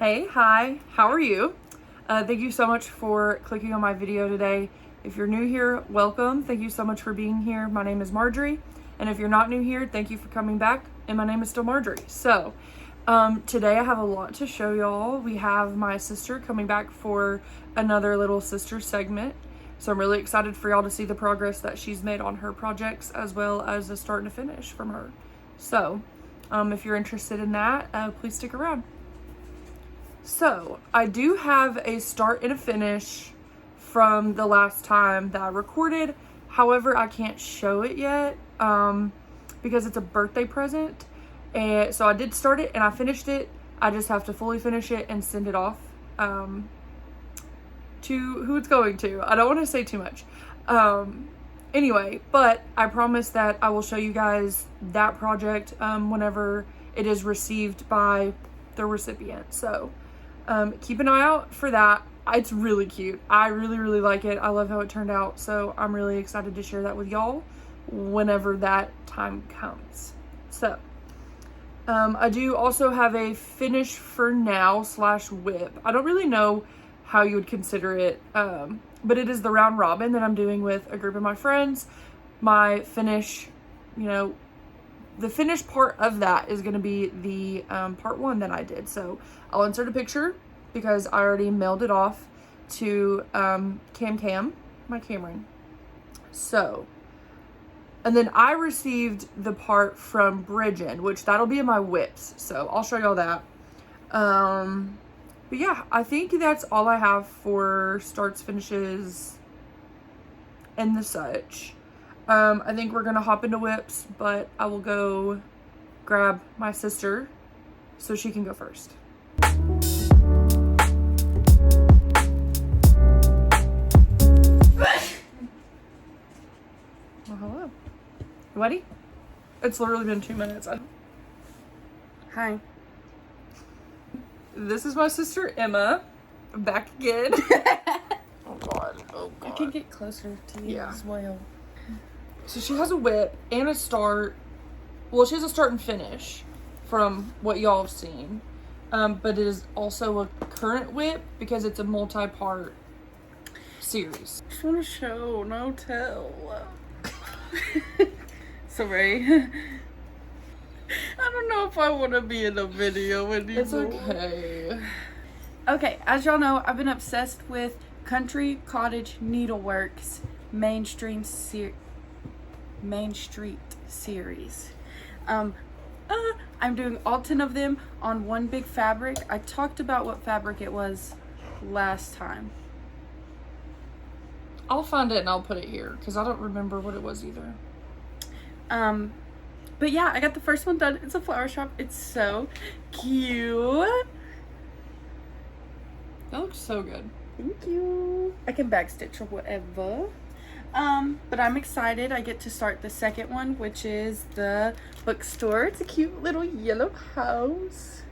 Hey, hi, how are you? Thank you so much for clicking on my video today. If you're new here, welcome. Thank you so much for being here. My name is Marjorie. And if you're not new here, thank you for coming back. And my name is still Marjorie. So, today I have a lot to show y'all. We have my sister coming back for another little sister segment. So I'm really excited for y'all to see the progress that she's made on her projects, as well as the start and a finish from her. So, if you're interested in that, please stick around. So, I do have a start and a finish from the last time that I recorded. However, I can't show it yet because it's a birthday present. And so I did start it and I finished it. I just have to fully finish it and send it off to who it's going to. I don't want to say too much. Anyway, but I promise that I will show you guys that project whenever it is received by the recipient. So keep an eye out for that. It's really cute. I really like it. I love how it turned out. So I'm really excited to share that with y'all whenever that time comes. So I do also have a finish for now / whip. I don't really know how you would consider it, but it is the round robin that I'm doing with a group of my friends. My finish, the finished part of that is going to be the part 1 that I did. So I'll insert a picture because I already mailed it off to Cam, my Cameron. So, and then I received the part from Bridget, which that'll be in my whips. So I'll show y'all that. But yeah, I think that's all I have for starts, finishes, and the such. I think we're gonna hop into whips, but I will go grab my sister so she can go first. Well, hello. You ready? It's literally been 2 minutes. Hi. This is my sister Emma. Back again. Oh god. I can get closer to you as well. So she has a whip and a start. Well, she has a start and finish from what y'all have seen. But it is also a current whip because it's a multi-part series. I just want to show, no tell. Sorry. I don't know if I want to be in a video anymore. It's okay. Okay, as y'all know, I've been obsessed with Country Cottage Needleworks Main Street series. I'm doing all 10 of them on one big fabric. I talked about what fabric it was last time. I'll find it and I'll put it here because I don't remember what it was either. But yeah, I got the first one done. It's a flower shop. It's so cute. That looks so good. Thank you. I can backstitch or whatever. But I'm excited. I get to start the second one, which is the bookstore. It's a cute little yellow house.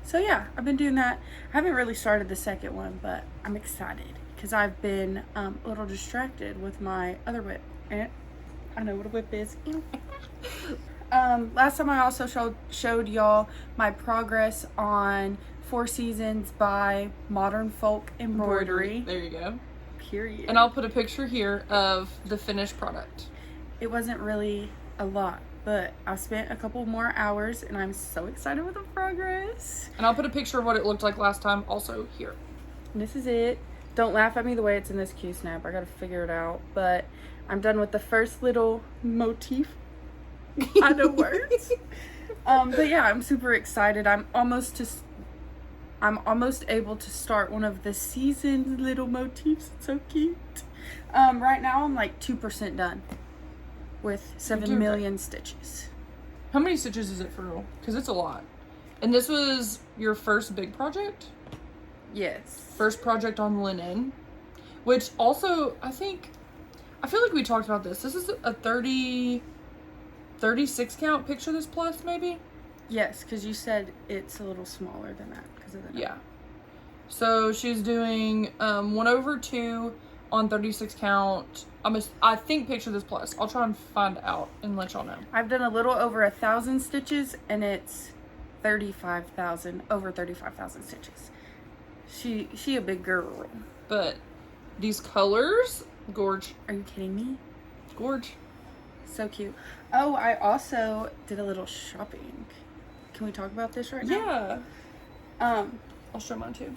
So yeah, I've been doing that. I haven't really started the second one, but I'm excited because I've been a little distracted with my other whip. I know what a whip is. Last time I also showed y'all my progress on 4 Seasons by Modern Folk Embroidery. There you go. Period. And I'll put a picture here of the finished product. It wasn't really a lot, but I spent a couple more hours and I'm so excited with the progress. And I'll put a picture of what it looked like last time also here. And this is it. Don't laugh at me the way it's in this Q-snap. I gotta figure it out. But I'm done with the first little motif. I know words. But yeah, I'm super excited. I'm almost able to start one of the seasoned little motifs. It's so cute. Right now I'm like 2% done with 7 million stitches. How many stitches is it for real? Because it's a lot. And this was your first big project? Yes. First project on linen. Which also, I feel like we talked about this. This is a 36 count picture this plus, maybe? Yes, because you said it's a little smaller than that because of the yeah. So she's doing 1/2 on 36 count. I think picture this plus. I'll try and find out and let y'all know. I've done a little over 1,000 stitches and it's over 35,000 stitches. She a big girl. But these colors, gorge. Are you kidding me? Gorge. So cute. Oh, I also did a little shopping. Can we talk about this right now? Yeah. I'll show mine too.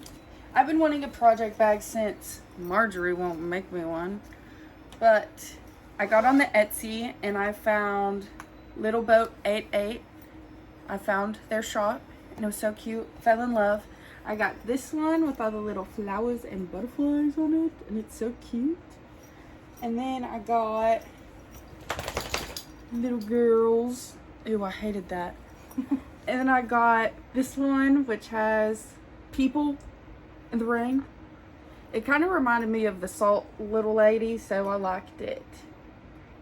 I've been wanting a project bag since Marjorie won't make me one. But I got on the Etsy and I found Little Boat 88. I found their shop and it was so cute. Fell in love. I got this one with all the little flowers and butterflies on it, and it's so cute. And then I got little girls. Ew, I hated that. And then I got this one, which has people in the rain. It kind of reminded me of the Salt Little Lady, so I liked it.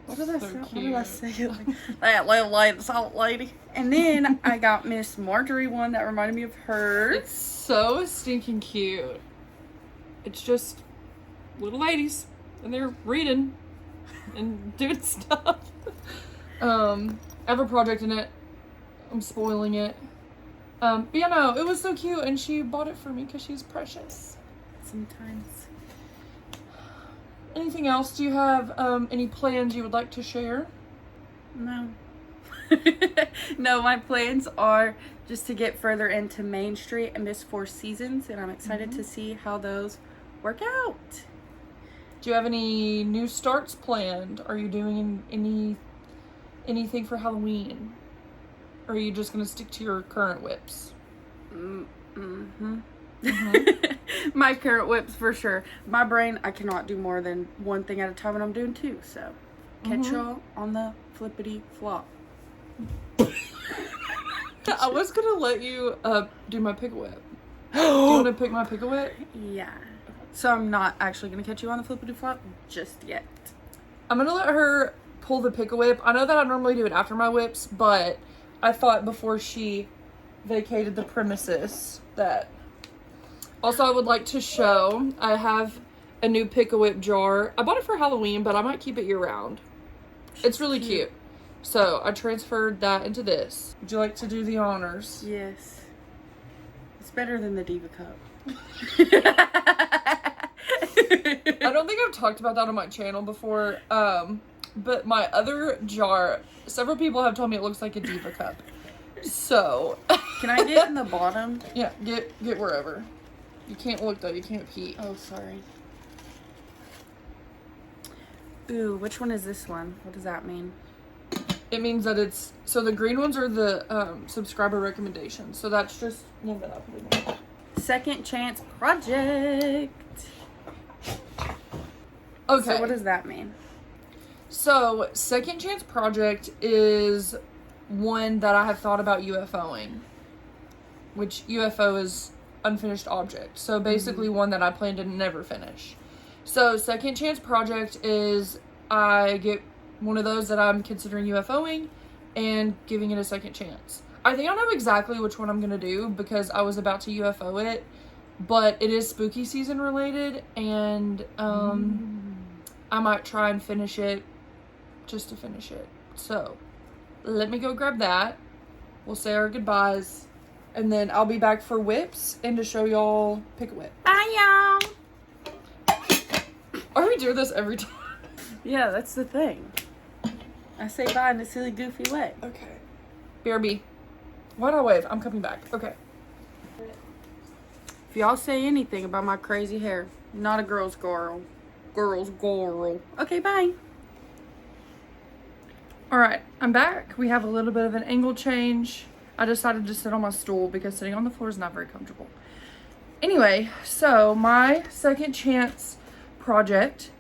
What did I say? What did I say? That little lady, Salt Lady. And then I got Miss Marjorie one that reminded me of her. It's so stinking cute. It's just little ladies, and they're reading and doing stuff. I have a project in it. I'm spoiling it. But yeah, no, it was so cute, and she bought it for me because she's precious. Sometimes. Anything else? Do you have any plans you would like to share? No. No, my plans are just to get further into Main Street and Miss Four Seasons, and I'm excited to see how those work out. Do you have any new starts planned? Are you doing anything for Halloween? Or are you just going to stick to your current whips? My current whips for sure. My brain, I cannot do more than one thing at a time, and I'm doing two. So catch y'all on the flippity flop. I was gonna let you do my pick whip. Do you want to pick my pick whip? Yeah. So I'm not actually gonna catch you on the flippity flop just yet. I'm gonna let her pull the pick whip. I know that I normally do it after my whips, but I thought before she vacated the premises that. Also, I would like to show I have a new Pick-A-Whip jar. I bought it for Halloween, but I might keep it year-round. It's really cute. So, I transferred that into this. Would you like to do the honors? Yes. It's better than the Diva Cup. I don't think I've talked about that on my channel before, but my other jar, several people have told me it looks like a Diva Cup. So. Can I get in the bottom? Yeah, get wherever. You can't look though, you can't peek. Oh, sorry. Ooh, which one is this one? What does that mean? It means that it's, so the green ones are the subscriber recommendations. So that's just one that I put in there. Second Chance Project. Okay. So what does that mean? So Second Chance Project is one that I have thought about UFOing. Which UFO is unfinished object. So basically one that I plan to never finish. So Second Chance Project is I get one of those that I'm considering UFOing and giving it a second chance. I think I know exactly which one I'm going to do because I was about to UFO it, but it is spooky season related, and I might try and finish it just to finish it. So let me go grab that. We'll say our goodbyes. And then I'll be back for whips and to show y'all Pick-A-Whip. Bye, y'all. Are we doing this every time? Yeah, that's the thing. I say bye in a silly, goofy way. Okay. BRB. Why'd I wave? I'm coming back. Okay. If y'all say anything about my crazy hair, not a girl's girl. Girl's girl. Okay, bye. Alright, I'm back. We have a little bit of an angle change. I decided to sit on my stool because sitting on the floor is not very comfortable. Anyway, so my Second Chance Project,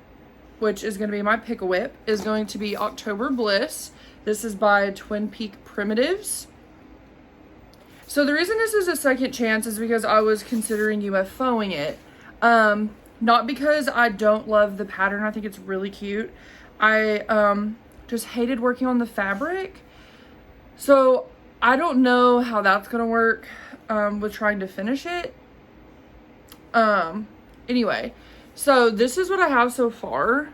which is going to be my Pick-A-Whip, is going to be October Bliss. This is by Twin Peak Primitives. So the reason this is a second chance is because I was considering UFOing it. Not because I don't love the pattern. I think it's really cute. I just hated working on the fabric. So I don't know how that's going to work with trying to finish it. Anyway, so this is what I have so far.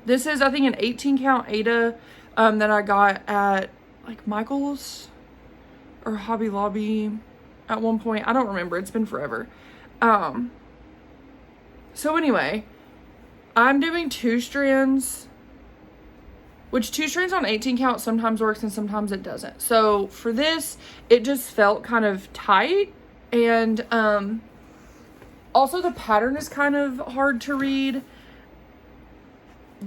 This is, I think, an 18 count Aida that I got at like Michael's or Hobby Lobby at one point. I don't remember. It's been forever. So anyway, I'm doing 2 strands, which 2 strands on 18 count sometimes works and sometimes it doesn't. So for this, it just felt kind of tight, and also the pattern is kind of hard to read.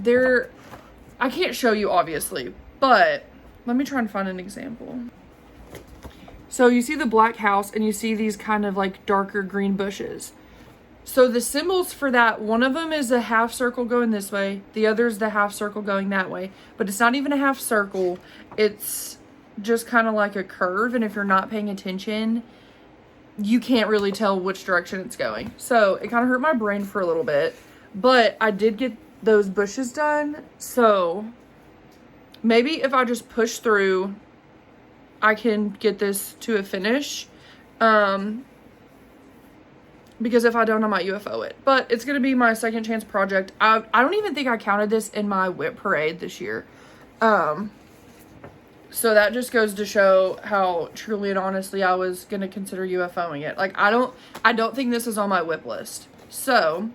I can't show you obviously, but let me try and find an example. So you see the black house and you see these kind of like darker green bushes. So the symbols for that, one of them is a half circle going this way. The other is the half circle going that way. But it's not even a half circle. It's just kind of like a curve. And if you're not paying attention, you can't really tell which direction it's going. So it kind of hurt my brain for a little bit. But I did get those bushes done. So maybe if I just push through, I can get this to a finish. Because if I don't, I might UFO it. But it's going to be my second chance project. I don't even think I counted this in my whip parade this year. So that just goes to show how truly and honestly I was going to consider UFOing it. Like, I don't think this is on my whip list. So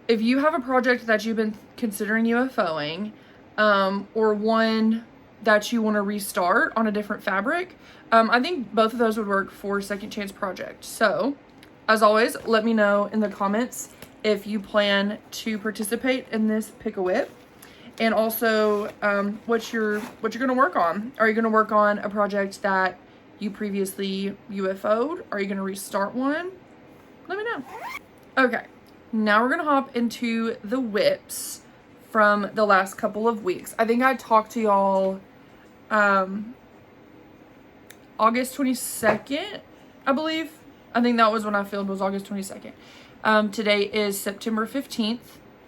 if you have a project that you've been considering UFOing, or one that you want to restart on a different fabric, I think both of those would work for second chance project. So as always, let me know in the comments if you plan to participate in this Pick a Whip, and also what you're going to work on. Are you going to work on a project that you previously UFO'd? Are you going to restart one? Let me know. Okay, now we're going to hop into the whips from the last couple of weeks. I think I talked to y'all August 22nd, I believe. I think that was when I filmed, was August 22nd. Today is September 15th.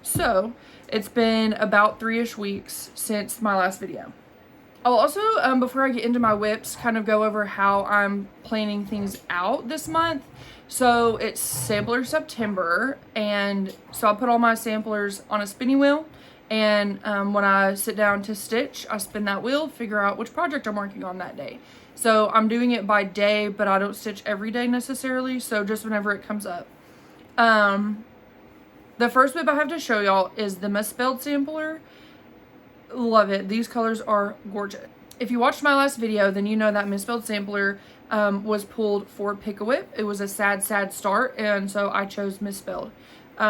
So it's been about 3-ish weeks since my last video. I'll also, before I get into my whips, kind of go over how I'm planning things out this month. So it's Sampler September, and so I put all my samplers on a spinning wheel, and when I sit down to stitch, I spin that wheel, figure out which project I'm working on that day. So I'm doing it by day, but I don't stitch every day necessarily, so just whenever it comes up. The first whip I have to show y'all is the misspelled sampler. Love it. These colors are gorgeous. If you watched my last video, then you know that misspelled sampler was pulled for Pick a Whip. It was a sad start, and so I chose misspelled.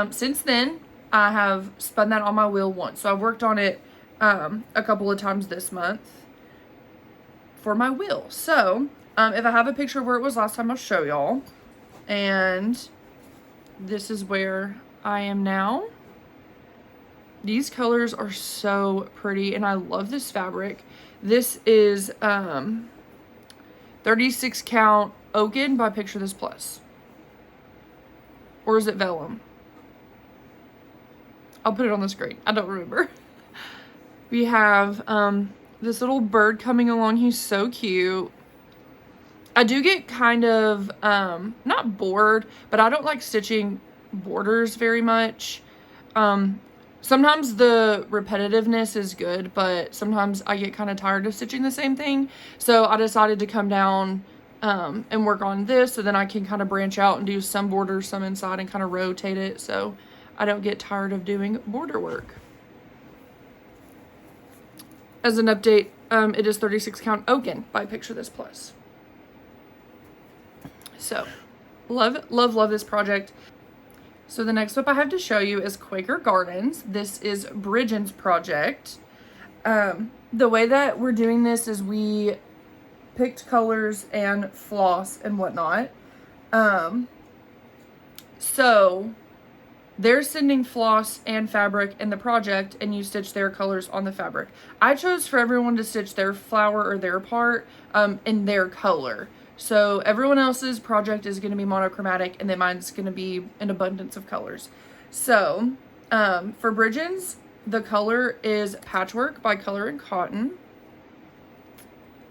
Since then, I have spun that on my wheel once. So I've worked on it a couple of times this month for my wheel. So if I have a picture of where it was last time, I'll show y'all. And this is where I am now. These colors are so pretty, and I love this fabric. This is 36 count Oaken by Picture This Plus. Or is it Vellum? I'll put it on the screen. I don't remember. We have this little bird coming along. He's so cute. I do get kind of, not bored, but I don't like stitching borders very much. Sometimes the repetitiveness is good, but sometimes I get kind of tired of stitching the same thing. So I decided to come down and work on this, so then I can kind of branch out and do some borders, some inside, and kind of rotate it so I don't get tired of doing border work. As an update, it is 36 count Oaken by Picture This Plus. So, love this project. So the next whip I have to show you is Quaker Gardens. This is Bridgen's project. The way that we're doing this is we picked colors and floss and whatnot. So they're sending floss and fabric in the project, and you stitch their colors on the fabric. I chose for everyone to stitch their flower or their part in their color. So everyone else's project is going to be monochromatic, and then mine's going to be an abundance of colors. So for Bridgen's, the color is Patchwork by Color and Cotton.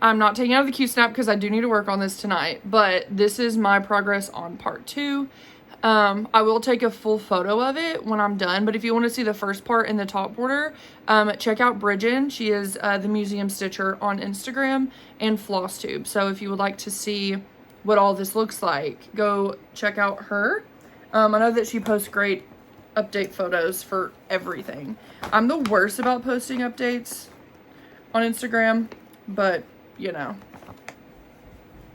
I'm not taking out of the Q-snap because I do need to work on this tonight, but this is my progress on part 2. I will take a full photo of it when I'm done, but if you want to see the first part in the top border, check out Bridget. She is the museum stitcher on Instagram, and Flosstube. So if you would like to see what all this looks like, go check out her. I know that she posts great update photos for everything. I'm the worst about posting updates on Instagram, but you know.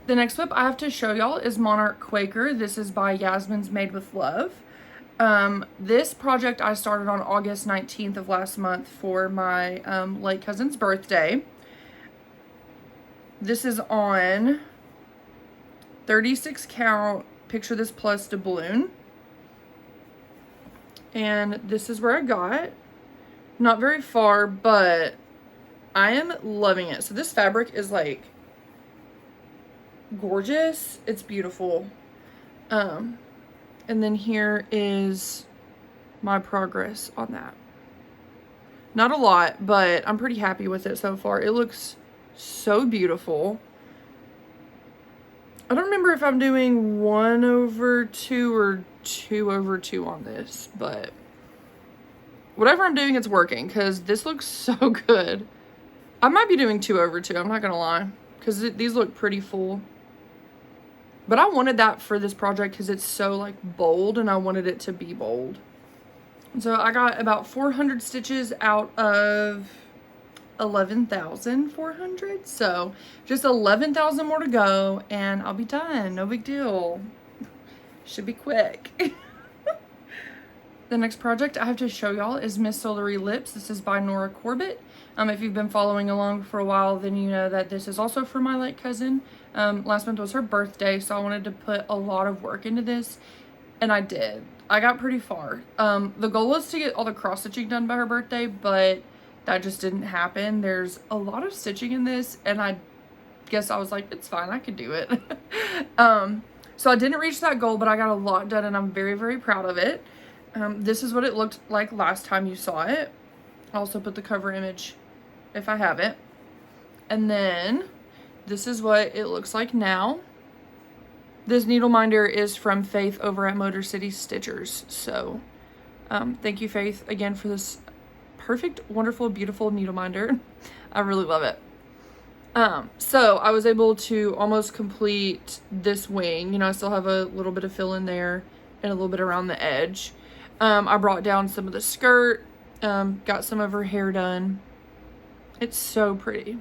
The next whip I have to show y'all is Monarch Quaker. This is by Yasmin's Made with Love. This project I started on August 19th of last month for my late cousin's birthday. This is on 36 count Picture This Plus doubloon. And this is where I got. Not very far, but I am loving it. So this fabric is like gorgeous. It's beautiful. And then here is my progress on that. Not a lot, but I'm pretty happy with it so far. It looks so beautiful. I don't remember if I'm doing 1/2 or 2/2 on this, but whatever I'm doing, it's working because this looks so good. I might be doing 2/2. I'm not gonna lie, because these look pretty full. But I wanted that for this project because it's so like bold, and I wanted it to be bold. So I got about 400 stitches out of 11,400. So just 11,000 more to go and I'll be done. No big deal. Should be quick. The next project I have to show y'all is Miss Solery Lips. This is by Nora Corbett. If you've been following along for a while, then you know that this is also for my late cousin. Last month was her birthday, so I wanted to put a lot of work into this, and I did. I got pretty far. The goal was to get all the cross stitching done by her birthday, but that just didn't happen. There's a lot of stitching in this, and I guess I was like, it's fine, I could do it. So I didn't reach that goal, but I got a lot done, and I'm very, very proud of it. This is what it looked like last time you saw it. I'll also put the cover image if I have it. And then this is what it looks like now. This needle minder is from Faith over at Motor City Stitchers. So thank you, Faith, again for this perfect, wonderful, beautiful needle minder. I really love it. So I was able to almost complete this wing. You know, I still have a little bit of fill in there and a little bit around the edge. I brought down some of the skirt, got some of her hair done. It's so pretty.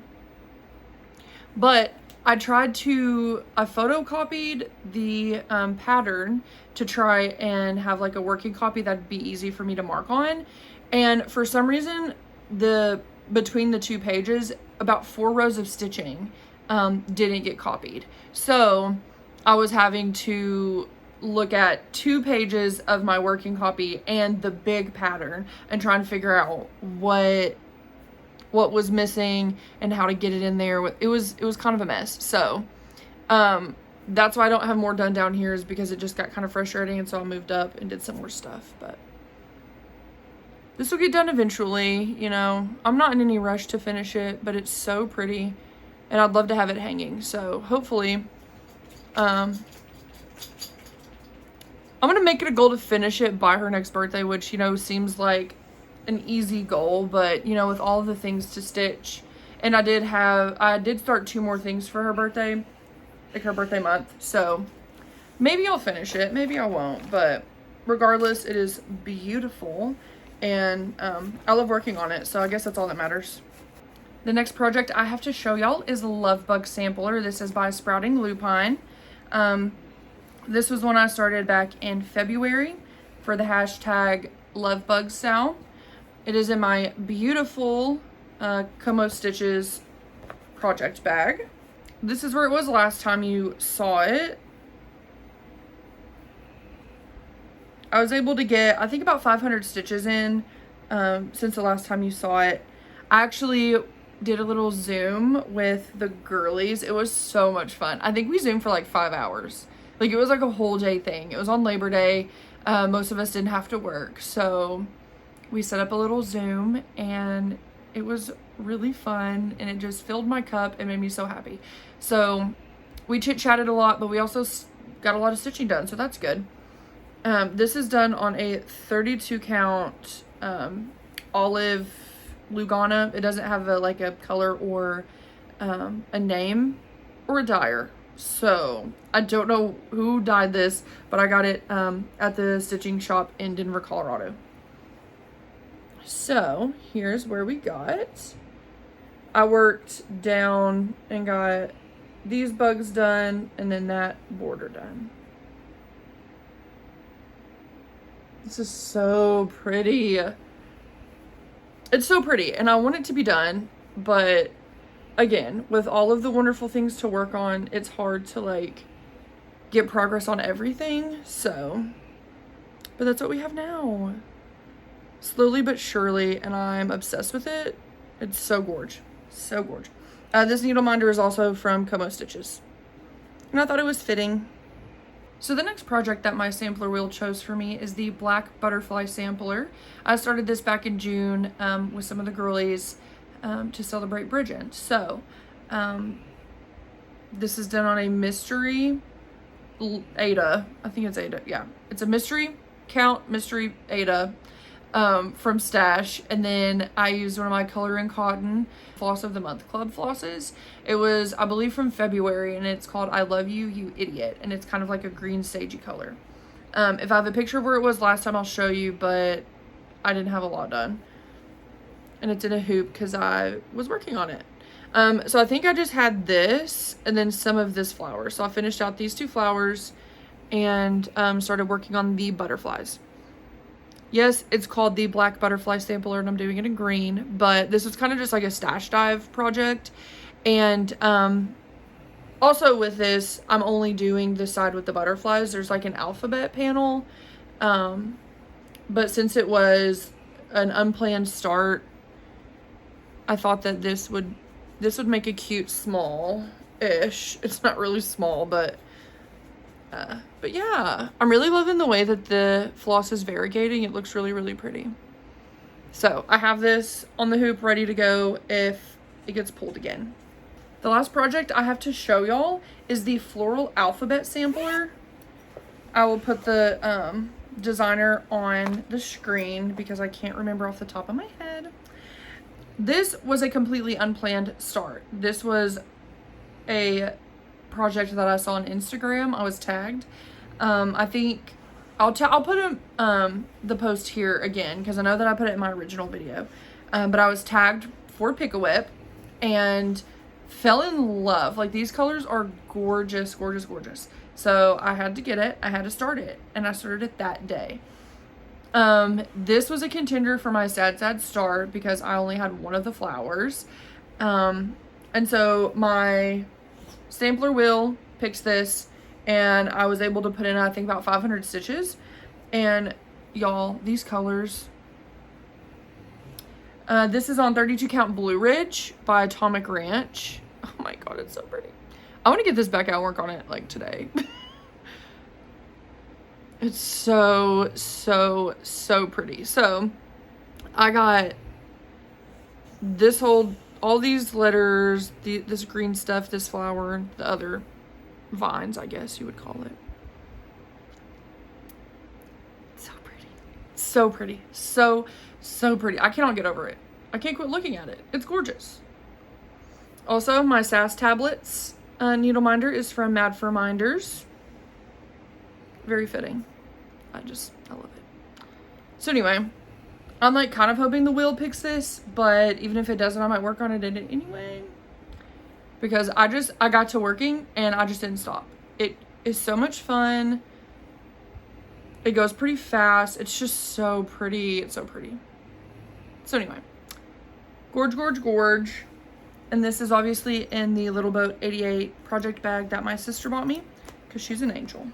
But I photocopied the pattern to try and have like a working copy that'd be easy for me to mark on. And for some reason, between the two pages, about 4 rows of stitching didn't get copied. So I was having to look at 2 pages of my working copy and the big pattern and try and figure out what was missing and how to get it in there. It was kind of a mess. So that's why I don't have more done down here, is because it just got kind of frustrating, and so I moved up and did some more stuff. But this will get done eventually. You know, I'm not in any rush to finish it, but it's so pretty and I'd love to have it hanging. So hopefully I'm going to make it a goal to finish it by her next birthday, which, you know, seems like an easy goal, but, you know, with all the things to stitch, and I did start 2 more things for her birthday, like her birthday month, so maybe I'll finish it, maybe I won't, but regardless, it is beautiful, and I love working on it, so I guess that's all that matters. The next project I have to show y'all is a Love Bug Sampler. This is by Sprouting Lupine. This was one I started back in February for the hashtag LoveBugSal. It is in my beautiful Como Stitches project bag. This is where it was last time you saw it. I was able to get, I think, about 500 stitches in since the last time you saw it. I actually did a little Zoom with the girlies. It was so much fun. I think we Zoomed for like 5 hours. Like, it was like a whole day thing. It was on Labor Day. Most of us didn't have to work, so we set up a little Zoom, and it was really fun, and it just filled my cup and made me so happy. So we chit-chatted a lot, but we also got a lot of stitching done, so that's good. This is done on a 32 count olive Lugana. It doesn't have a color or a name or a dyer. So I don't know who dyed this, but I got it at the stitching shop in Denver, Colorado. So here's where we got. I worked down and got these bugs done and then that border done. This is so pretty. It's so pretty and I want it to be done, but again, with all of the wonderful things to work on, it's hard to like get progress on everything. So, but that's what we have now. Slowly but surely, and I'm obsessed with it. It's so gorge. So gorge. This needle minder is also from Como Stitches. And I thought it was fitting. So the next project that my sampler wheel chose for me is the Black Butterfly Sampler. I started this back in June with some of the girlies to celebrate Bridget. So this is done on a mystery Ada. I think it's Ada. Yeah, it's a mystery count mystery Ada from Stash. And then I used one of my Color in Cotton Floss of the Month Club flosses. It was, I believe, from February, and it's called I Love You, You Idiot. And it's kind of like a green sagey color. If I have a picture of where it was last time, I'll show you, but I didn't have a lot done. And it's in a hoop because I was working on it. So I think I just had this and then some of this flower. So I finished out these two flowers and started working on the butterflies. Yes, it's called the Black Butterfly Sampler and I'm doing it in green, but this was kind of just like a stash dive project. And also with this, I'm only doing the side with the butterflies. There's like an alphabet panel. But since it was an unplanned start, I thought that this would make a cute small-ish. It's not really small, but yeah, I'm really loving the way that the floss is variegating. It looks really, really pretty. So I have this on the hoop ready to go if it gets pulled again. The last project I have to show y'all is the Floral Alphabet Sampler. I will put the designer on the screen because I can't remember off the top of my head. This was a completely unplanned start. This was a project that I saw on Instagram. I was tagged. I think I'll put the post here again because I know that I put it in my original video. But I was tagged for Pick-a-Whip and fell in love. Like, these colors are gorgeous, gorgeous, gorgeous. So I had to get it. I had to start it, and I started it that day. This was a contender for my sad start because I only had one of the flowers. And so my sampler wheel picks this and I was able to put in, I think, about 500 stitches. And y'all, these colors, this is on 32 count Blue Ridge by Atomic Ranch. Oh my God, it's so pretty. I want to get this back out and work on it like today. It's so, so, so pretty. So I got this all these letters, this green stuff, this flower, the other vines, I guess you would call it. So pretty. So pretty. So, so pretty. I cannot get over it. I can't quit looking at it. It's gorgeous. Also, my SAS tablets needle minder is from Mad for Minders. Very fitting. I love it. So anyway, I'm like kind of hoping the wheel picks this, but even if it doesn't, I might work on it anyway. Because I got to working and I just didn't stop. It is so much fun. It goes pretty fast. It's just so pretty. It's so pretty. So anyway, gorge, gorge, gorge. And this is obviously in the Little Boat 88 project bag that my sister bought me because she's an angel.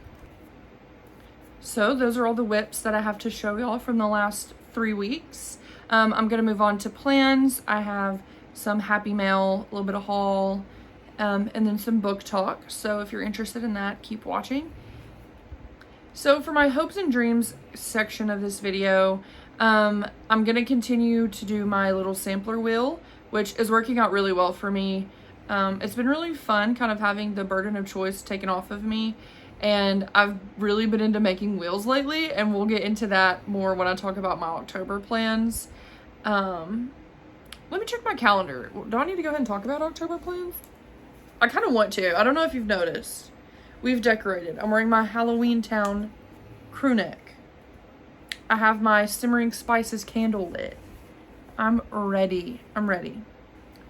So those are all the whips that I have to show y'all from the last 3 weeks. I'm going to move on to plans. I have some happy mail, a little bit of haul, and then some book talk. So if you're interested in that, keep watching. So for my hopes and dreams section of this video, I'm going to continue to do my little sampler wheel, which is working out really well for me. It's been really fun kind of having the burden of choice taken off of me And I've really been into making wheels lately, and we'll get into that more when I talk about my October plans. Let me check my calendar. Do I need to go ahead and talk about October plans? I kind of want to. I don't know if you've noticed. We've decorated. I'm wearing my Halloween Town crew neck. I have my Simmering Spices candle lit. I'm ready. I'm ready.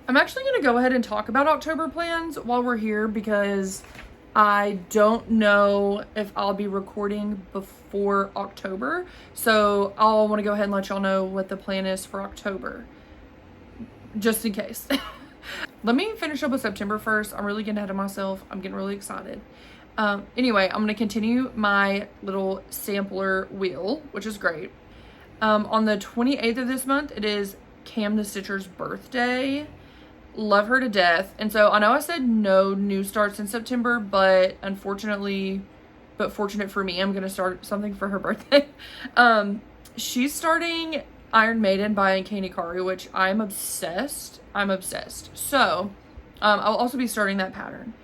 I'm actually going to go ahead and talk about October plans while we're here because I don't know if I'll be recording before October. So I'll want to go ahead and let y'all know what the plan is for October, just in case. Let me finish up with September first. I'm really getting ahead of myself. I'm getting really excited. Anyway, I'm going to continue my little sampler wheel, which is great. On the 28th of this month, it is Cam the Stitcher's birthday. Love her to death. And so I know I said no new starts in September, but unfortunately, but fortunate for me, I'm going to start something for her birthday. She's starting Iron Maiden by Kani Karu, which I'm obsessed. I'm obsessed. So I'll also be starting that pattern.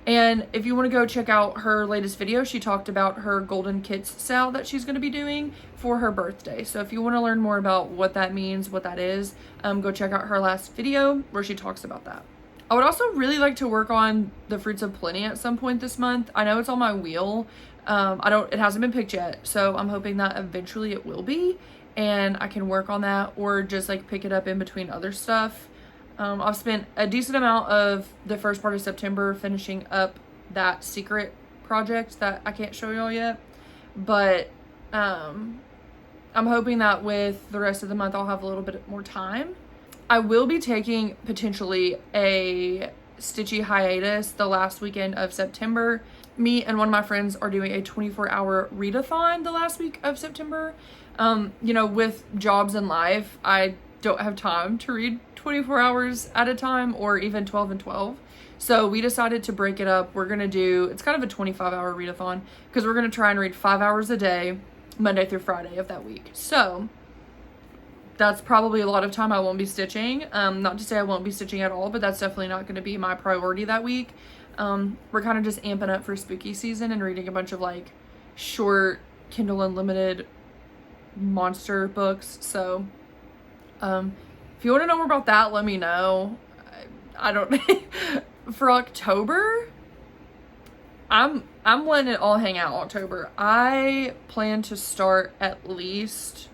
And if you want to go check out her latest video, she talked about her Golden Kits sale that she's going to be doing for her birthday. So if you want to learn more about what that means, what that is, go check out her last video where she talks about that. I would also really like to work on the Fruits of Plenty at some point this month. I know it's on my wheel. It hasn't been picked yet. So I'm hoping that eventually it will be, and I can work on that or just like pick it up in between other stuff. I've spent a decent amount of the first part of September finishing up that secret project that I can't show y'all yet, but I'm hoping that with the rest of the month I'll have a little bit more time. I will be taking potentially a stitchy hiatus the last weekend of September. Me and one of my friends are doing a 24-hour readathon the last week of September. With jobs and life, I don't have time to read 24 hours at a time or even 12 and 12. So we decided to break it up. We're going to do, it's kind of a 25-hour readathon because we're going to try and read 5 hours a day, Monday through Friday of that week. So that's probably a lot of time I won't be stitching. Not to say I won't be stitching at all, but that's definitely not going to be my priority that week. We're kind of just amping up for spooky season and reading a bunch of like short Kindle Unlimited monster books. So if you want to know more about that, let me know. I don't for October, I'm letting it all hang out October. I plan to start at least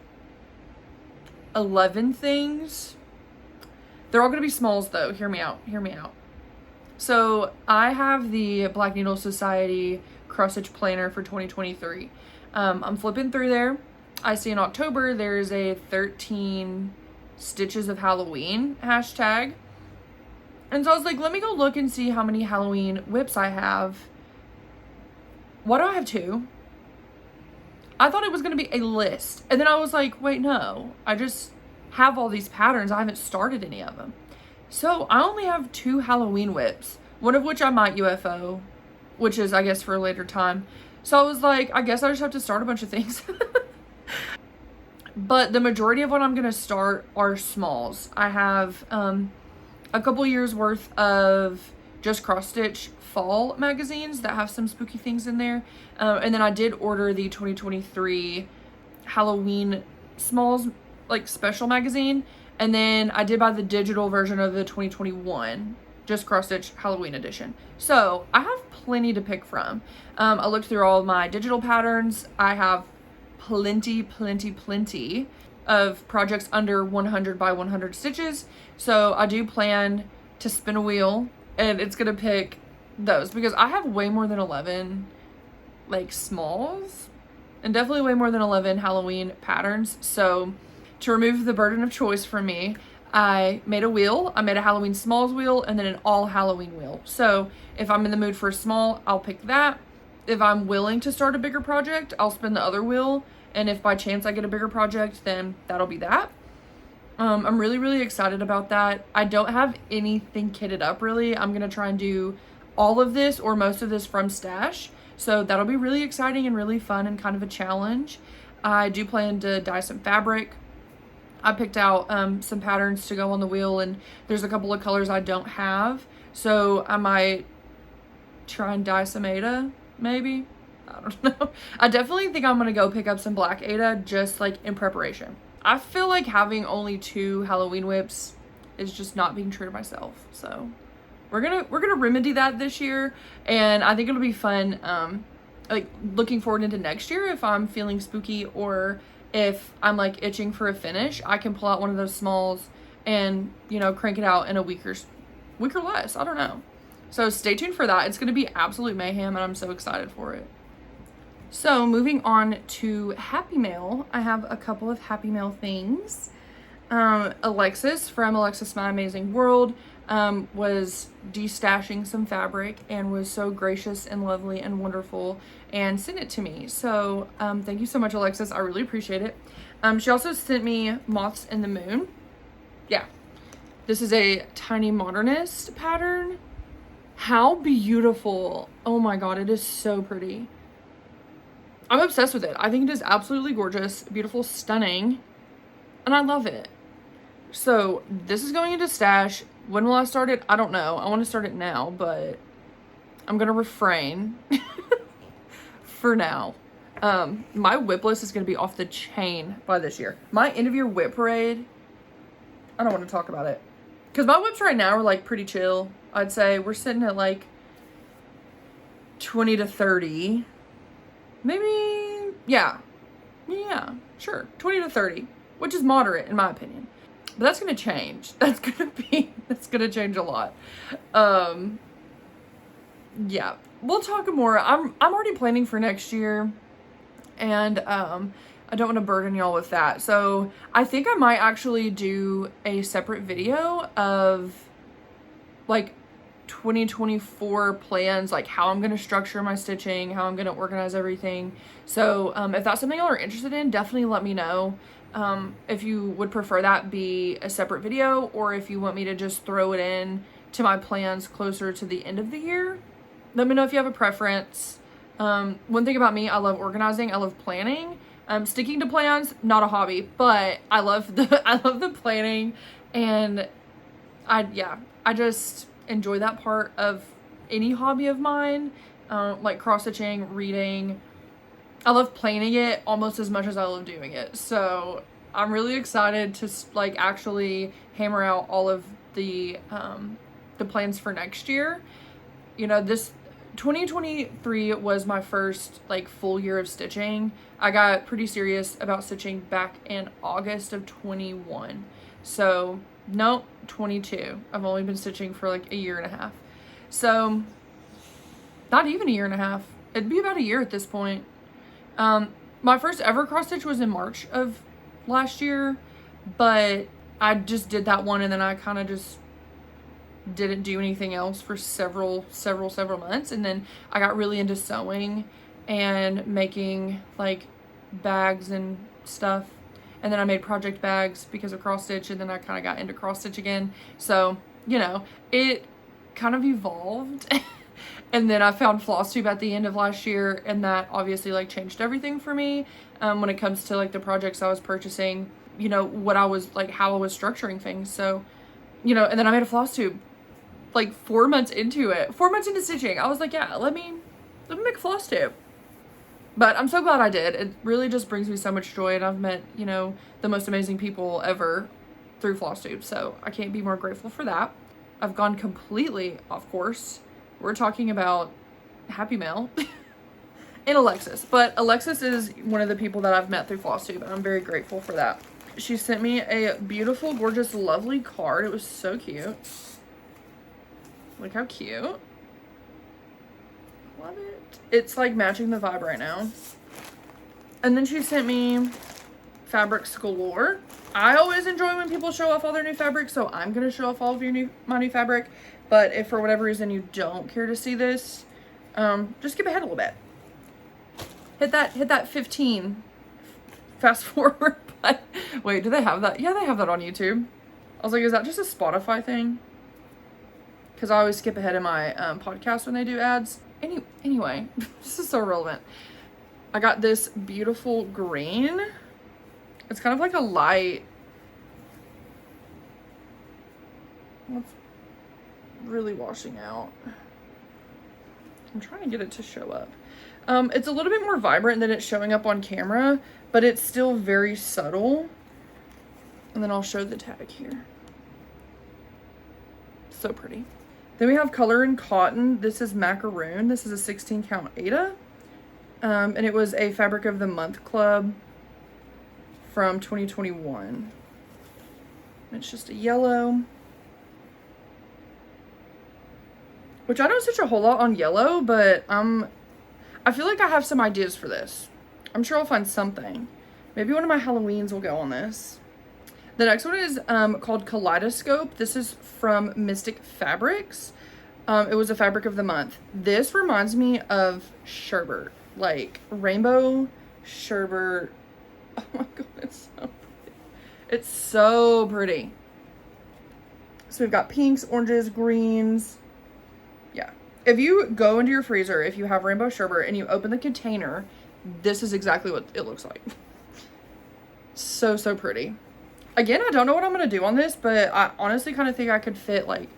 11 things. They're all going to be smalls though. Hear me out. So I have the Black Needle Society cross stitch planner for 2023. I'm flipping through there. I see in October there's a 13 stitches of Halloween hashtag. And so I was like, let me go look and see how many Halloween whips I have. Why do I have 2? I thought it was going to be a list. And then I was like, wait, no. I just have all these patterns. I haven't started any of them. So I only have 2 Halloween whips. One of which I might UFO, which is, I guess, for a later time. So I was like, I guess I just have to start a bunch of things. But the majority of what I'm going to start are smalls. I have a couple years worth of just cross stitch fall magazines that have some spooky things in there. And then I did order the 2023 Halloween smalls like special magazine. And then I did buy the digital version of the 2021 just cross stitch Halloween edition. So I have plenty to pick from. I looked through all of my digital patterns. I have plenty of projects under 100 by 100 stitches. So I do plan to spin a wheel and it's gonna pick those because I have way more than 11 like smalls and definitely way more than 11 Halloween patterns. So to remove the burden of choice from me, I made a wheel. I made a Halloween smalls wheel and then an all Halloween wheel. So if I'm in the mood for a small, I'll pick that. If I'm willing to start a bigger project, I'll spin the other wheel. And if by chance I get a bigger project, then that'll be that. I'm really excited about that. I don't have anything kitted up really. I'm going to try and do all of this or most of this from stash. So that'll be really exciting and really fun and kind of a challenge. I do plan to dye some fabric. I picked out some patterns to go on the wheel and there's a couple of colors I don't have. So I might try and dye some Ada, maybe. I don't know. I definitely think I'm going to go pick up some Black Ada just like in preparation. I feel like having only 2 Halloween whips is just not being true to myself. So we're gonna remedy that this year, and I think it'll be fun. Like looking forward into next year, if I'm feeling spooky or if I'm like itching for a finish, I can pull out one of those smalls and, you know, crank it out in a week or less. I don't know. So stay tuned for that. It's gonna be absolute mayhem, and I'm so excited for it. So moving on to Happy Mail, I have a couple of Happy Mail things. Alexis from Alexis My Amazing World was destashing some fabric and was so gracious and lovely and wonderful and sent it to me. So thank you so much, Alexis. I really appreciate it. She also sent me Moths in the Moon. Yeah, this is a tiny modernist pattern. How beautiful. Oh my god, it is so pretty. I'm obsessed with it. I think it is absolutely gorgeous, beautiful, stunning, and I love it. So this is going into stash. When will I start it? I don't know. I want to start it now, but I'm going to refrain for now. My whip list is going to be off the chain by this year. My end of year whip parade, I don't want to talk about it. Because my whips right now are like pretty chill. I'd say we're sitting at like 20 to 30. Maybe, yeah, sure, 20 to 30, which is moderate in my opinion. But that's gonna change. That's gonna change a lot. Yeah, we'll talk more. I'm already planning for next year, and I don't want to burden y'all with that. So I think I might actually do a separate video of like 2024 plans, like how I'm going to structure my stitching, how I'm going to organize everything. So if that's something y'all are interested in, definitely let me know. If you would prefer that be a separate video, or if you want me to just throw it in to my plans closer to the end of the year, let me know if you have a preference. One thing about me, I love organizing, I love planning. Sticking to plans, not a hobby, but I love the planning, and I just enjoy that part of any hobby of mine, like cross-stitching, reading. I love planning it almost as much as I love doing it. So I'm really excited to like actually hammer out all of the plans for next year. You know, this 2023 was my first like full year of stitching. I got pretty serious about stitching back in August of 21. So no, 22. I've only been stitching for like a year and a half. So not even a year and a half. It'd be about a year at this point. My first ever cross stitch was in March of last year, but I just did that one, and then I kind of just didn't do anything else for several months. And then I got really into sewing and making like bags and stuff. And then I made project bags because of cross stitch, and then I kind of got into cross stitch again. So, you know, it kind of evolved. And then I found Flosstube at the end of last year, and that obviously like changed everything for me when it comes to like the projects I was purchasing, you know, what I was like, how I was structuring things. So, you know, and then I made a Flosstube like 4 months into it, 4 months into stitching. I was like, yeah, let me make a Flosstube. But I'm so glad I did. It really just brings me so much joy, and I've met, you know, the most amazing people ever through Flosstube. So I can't be more grateful for that. I've gone completely off course. We're talking about Happy Mail and Alexis. But Alexis is one of the people that I've met through Flosstube, and I'm very grateful for that. She sent me a beautiful, gorgeous, lovely card. It was so cute. Look how cute. Love it. It's like matching the vibe right now. And then she sent me fabrics galore. I always enjoy when people show off all their new fabric, so I'm gonna show off all of my new fabric. But if for whatever reason you don't care to see this, just skip ahead a little bit. Hit that 15. Fast forward. But wait, do they have that? Yeah, they have that on YouTube. I was like, is that just a Spotify thing? Because I always skip ahead in my podcast when they do ads. Anyway, this is so relevant. I got this beautiful green. It's kind of like a light. It's really washing out. I'm trying to get it to show up. It's a little bit more vibrant than it's showing up on camera, but it's still very subtle. And then I'll show the tag here. So pretty. Then we have Color and Cotton. This is Macaroon. This is a 16 count Aida. And it was a Fabric of the Month Club from 2021. It's just a yellow. Which I don't stitch a whole lot on yellow, but I feel like I have some ideas for this. I'm sure I'll find something. Maybe one of my Halloweens will go on this. The next one is called Kaleidoscope. This is from Mystic Fabrics. It was a Fabric of the Month. This reminds me of sherbet, like rainbow sherbet. Oh my god, it's so pretty. It's so pretty. So we've got pinks, oranges, greens. Yeah. If you go into your freezer, if you have rainbow sherbet and you open the container, this is exactly what it looks like. So, so pretty. Again, I don't know what I'm going to do on this, but I honestly kind of think I could fit like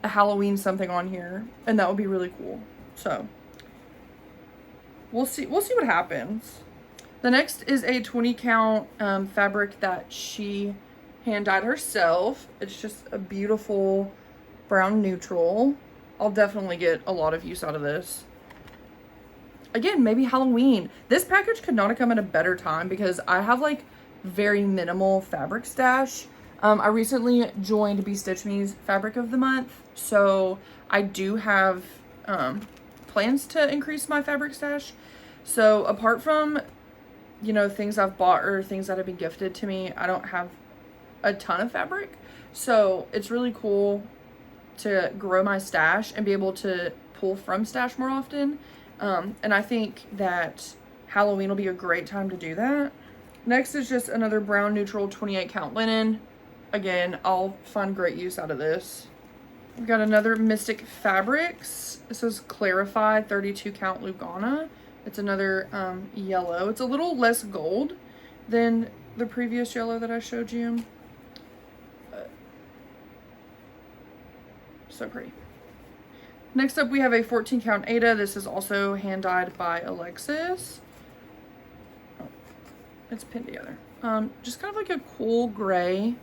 a Halloween something on here, and that would be really cool. So we'll see what happens. The next is a 20 count fabric that she hand dyed herself. It's just a beautiful brown neutral. I'll definitely get a lot of use out of this. Again, maybe Halloween. This package could not have come at a better time because I have like very minimal fabric stash. I recently joined Be Stitch Me's Fabric of the Month, so I do have plans to increase my fabric stash. So apart from, you know, things I've bought or things that have been gifted to me, I don't have a ton of fabric. So it's really cool to grow my stash and be able to pull from stash more often. And I think that Halloween will be a great time to do that. Next is just another brown neutral 28 count linen. Again, I'll find great use out of this. We've got another Mystic Fabrics. This is Clarified 32 count Lugana. It's another yellow. It's a little less gold than the previous yellow that I showed you. So pretty. Next up, we have a 14 count Aida. This is also hand dyed by Alexis. Oh, it's pinned together. Just kind of like a cool gray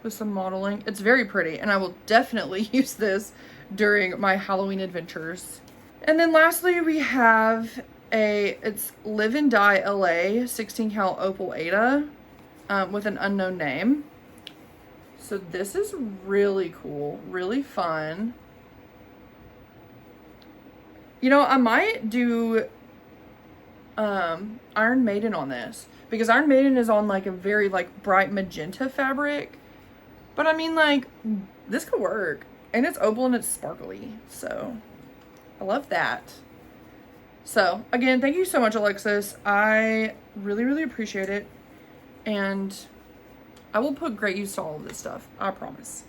with some modeling. It's very pretty, and I will definitely use this during my Halloween adventures. And then lastly, we have it's Live and Die LA 16 count Opal Aida with an unknown name. So this is really cool, really fun. You know, I might do Iron Maiden on this because Iron Maiden is on like a very like bright magenta fabric. But I mean, like, this could work. And it's opal and it's sparkly. So I love that. So again, thank you so much, Alexis. I really, really appreciate it. And I will put great use to all of this stuff. I promise.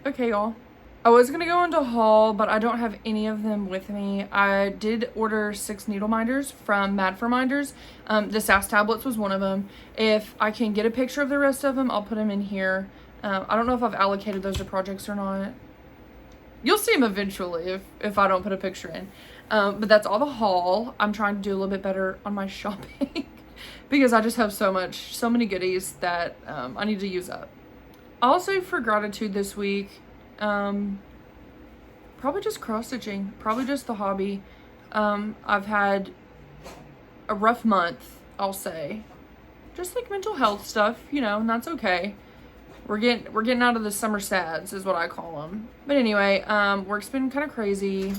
Okay, y'all. I was going to go into haul, but I don't have any of them with me. I did order 6 needle minders from Mad for Minders. The SAS tablets was one of them. If I can get a picture of the rest of them, I'll put them in here. I don't know if I've allocated those to projects or not. You'll see them eventually if I don't put a picture in. But that's all the haul. I'm trying to do a little bit better on my shopping because I just have so many goodies that I need to use up. I'll say for gratitude this week, probably just cross stitching, probably just the hobby. I've had a rough month, I'll say, just like mental health stuff, you know, and that's okay. We're getting out of the summer sads is what I call them. But anyway, work's been kind of crazy,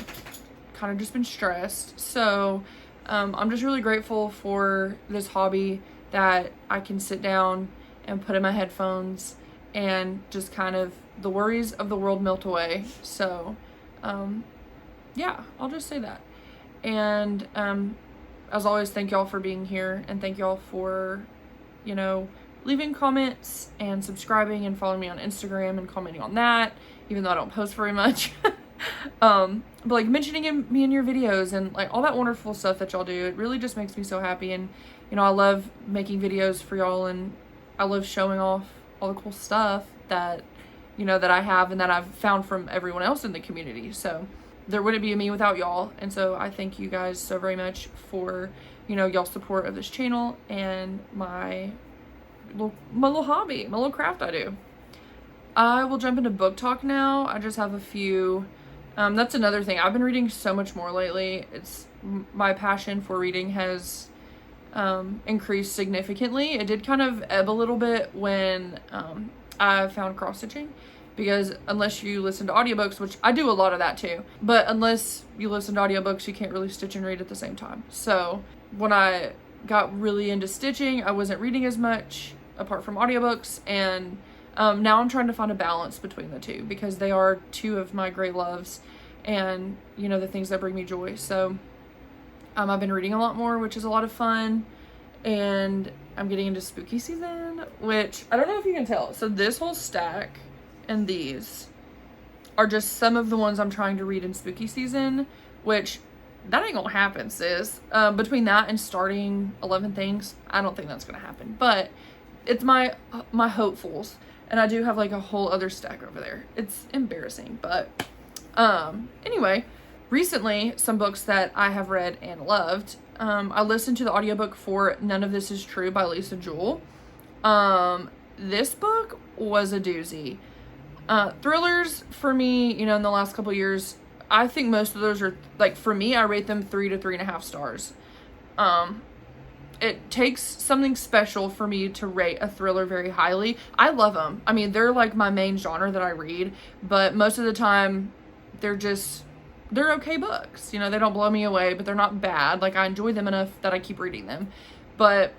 kind of just been stressed. So I'm just really grateful for this hobby that I can sit down and put in my headphones and just kind of the worries of the world melt away. So yeah, I'll just say that. And as always, thank y'all for being here, and thank y'all for, you know, leaving comments and subscribing and following me on Instagram and commenting on that, even though I don't post very much. But like mentioning me in your videos and like all that wonderful stuff that y'all do, it really just makes me so happy. And you know, I love making videos for y'all, and I love showing off all the cool stuff that, you know, that I have and that I've found from everyone else in the community. So there wouldn't be a me without y'all. And so I thank you guys so very much for, you know, y'all's support of this channel and my little hobby, my little craft I do. I will jump into book talk now. I just have a few. That's another thing. I've been reading so much more lately. My passion for reading has increased significantly. It did kind of ebb a little bit when I found cross stitching, because unless you listen to audiobooks, which I do a lot of that too, but unless you listen to audiobooks, you can't really stitch and read at the same time. So when I got really into stitching, I wasn't reading as much apart from audiobooks, and now I'm trying to find a balance between the two, because they are two of my great loves and, you know, the things that bring me joy. So I've been reading a lot more, which is a lot of fun, and I'm getting into spooky season, which I don't know if you can tell. So this whole stack and these are just some of the ones I'm trying to read in spooky season, which that ain't gonna happen, sis. Between that and starting 11 things, I don't think that's gonna happen, but it's my hopefuls. And I do have like a whole other stack over there. It's embarrassing, but anyway, recently some books that I have read and loved. I listened to the audiobook for None of This Is True by Lisa Jewell. This book was a doozy. Thrillers for me, you know, in the last couple years, I think most of those are, like, for me, I rate them 3 to 3.5 stars. It takes something special for me to rate a thriller very highly. I love them. I mean, they're like my main genre that I read, but most of the time they're okay books. You know, they don't blow me away, but they're not bad. Like, I enjoy them enough that I keep reading them. But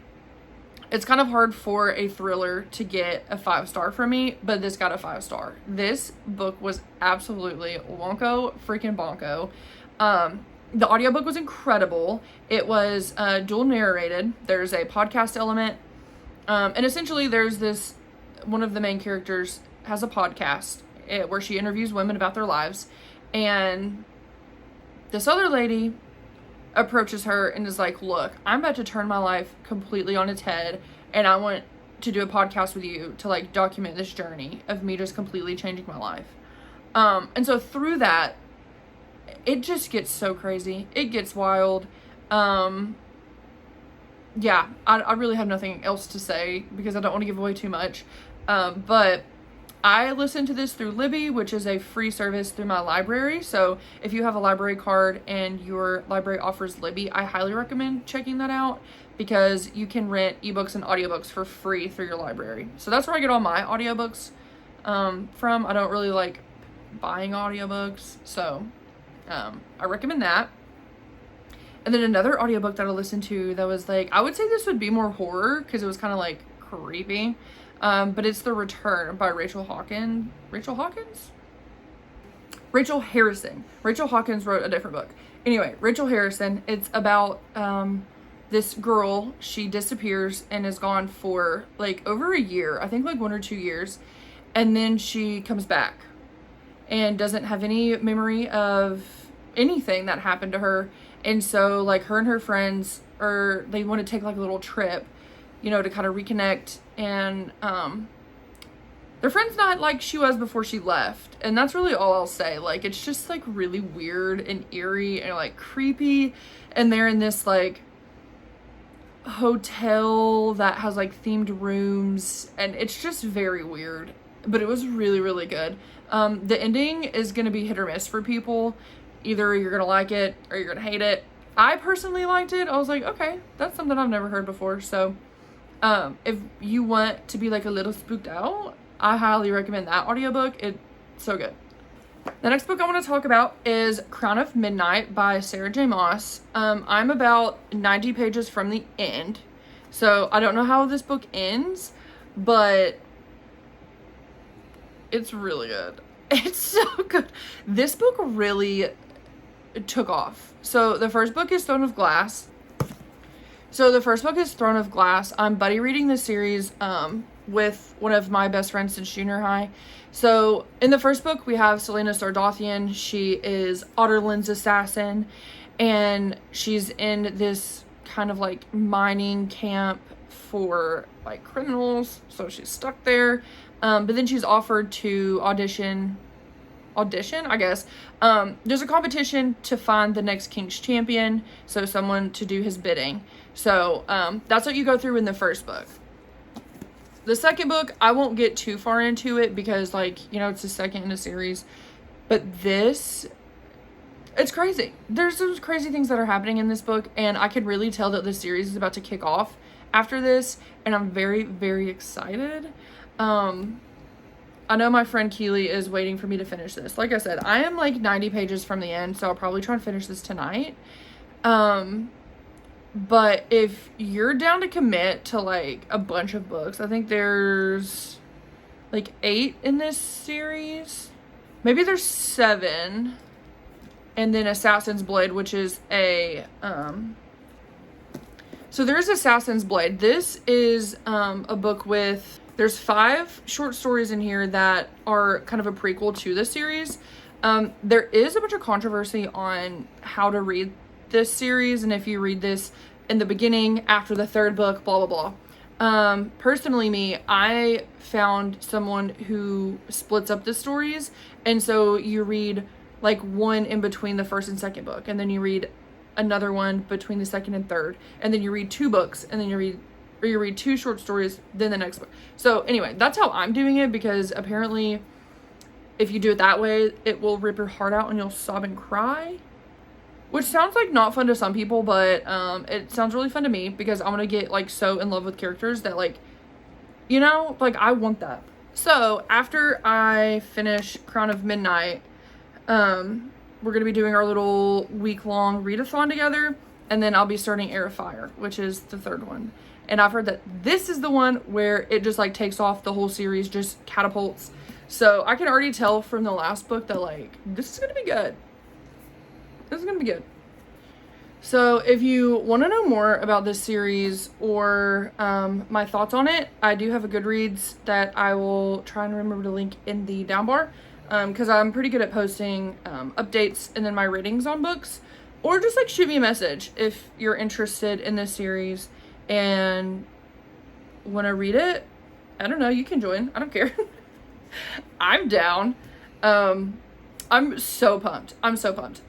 it's kind of hard for a thriller to get a 5-star from me, but this got a 5-star. This book was absolutely wonko freaking bonko. The audiobook was incredible. It was dual narrated. There's a podcast element. And essentially there's this, one of the main characters has a podcast where she interviews women about their lives. And this other lady approaches her and is like, look, I'm about to turn my life completely on its head, and I want to do a podcast with you to like document this journey of me just completely changing my life. And so through that, it just gets so crazy. It gets wild. Yeah, I really have nothing else to say because I don't want to give away too much. But I listened to this through Libby, which is a free service through my library. So if you have a library card and your library offers Libby, I highly recommend checking that out, because you can rent ebooks and audiobooks for free through your library. So that's where I get all my audiobooks from. I don't really like buying audiobooks, so I recommend that. And then another audiobook that I listened to that was like, I would say this would be more horror because it was kind of like creepy. But it's The Return by Rachel Harrison. Rachel Hawkins wrote a different book. Anyway, Rachel Harrison, it's about this girl. She disappears and is gone for like over a year, I think like 1 or 2 years, and then she comes back and doesn't have any memory of anything that happened to her. And so like her and her friends they want to take like a little trip, you know, to kind of reconnect, and their friend's not like she was before she left, and that's really all I'll say. Like, it's just like really weird and eerie and like creepy, and they're in this like hotel that has like themed rooms, and it's just very weird, but it was really, really good. The ending is gonna be hit or miss for people. Either you're gonna like it or you're gonna hate it. I personally liked it. I was like, okay, that's something I've never heard before. So if you want to be like a little spooked out, I highly recommend that audiobook. It's so good. The next book I want to talk about is Crown of Midnight by Sarah J. Maas. I'm about 90 pages from the end, so I don't know how this book ends, but it's really good. It's so good. This book really took off. So the first book is Throne of Glass. I'm buddy reading this series with one of my best friends since junior high. So in the first book, we have Selena Sardothian. She is Otterland's assassin, and she's in this kind of like mining camp for like criminals. So she's stuck there. But then she's offered to audition audition, I guess. There's a competition to find the next King's champion, so someone to do his bidding. So that's what you go through in the first book. The second book, I won't get too far into it because, like, you know, it's the second in a series. But this, it's crazy. There's some crazy things that are happening in this book, and I could really tell that the series is about to kick off after this, and I'm very, very excited. I know my friend Keely is waiting for me to finish this. Like I said, I am like 90 pages from the end, so I'll probably try and finish this tonight. But if you're down to commit to like a bunch of books, I think there's like 8 in this series. Maybe there's 7. And then Assassin's Blade, which is a, so there's Assassin's Blade. This is a book with, there's 5 short stories in here that are kind of a prequel to the series. There is a bunch of controversy on how to read this series, and if you read this in the beginning, after the 3rd book, blah, blah, blah. Personally, me, I found someone who splits up the stories, and so you read like one in between the 1st and 2nd book, and then you read another one between the 2nd and 3rd, and then you read 2 books, and then you read 2 short stories, then the next book. So anyway, that's how I'm doing it, because apparently if you do it that way, it will rip your heart out and you'll sob and cry, which sounds like not fun to some people, but it sounds really fun to me, because I'm gonna get like so in love with characters that, like, you know, like I want that. So after I finish Crown of Midnight, we're gonna be doing our little week-long readathon together, and then I'll be starting Heir of Fire, which is the 3rd one. And I've heard that this is the one where it just like takes off, the whole series just catapults. So I can already tell from the last book that like this is gonna be good. This is gonna be good. So if you want to know more about this series or my thoughts on it, I do have a Goodreads that I will try and remember to link in the down bar, because I'm pretty good at posting updates and then my ratings on books. Or just like shoot me a message if you're interested in this series and want to read it. I don't know, you can join. I don't care. I'm down. I'm so pumped. I'm so pumped.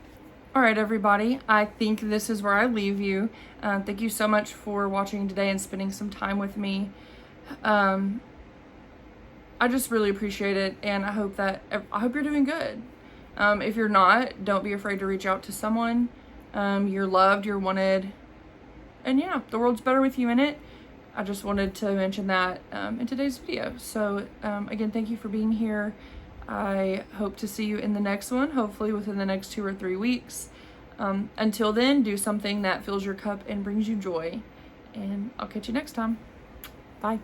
All right, everybody, I think this is where I leave you. Thank you so much for watching today and spending some time with me. I just really appreciate it, and I hope you're doing good. If you're not, don't be afraid to reach out to someone. You're loved, you're wanted, and yeah, the world's better with you in it. I just wanted to mention that in today's video. So again, thank you for being here. I hope to see you in the next one, hopefully within the next 2 or 3 weeks. Until then, do something that fills your cup and brings you joy. And I'll catch you next time. Bye.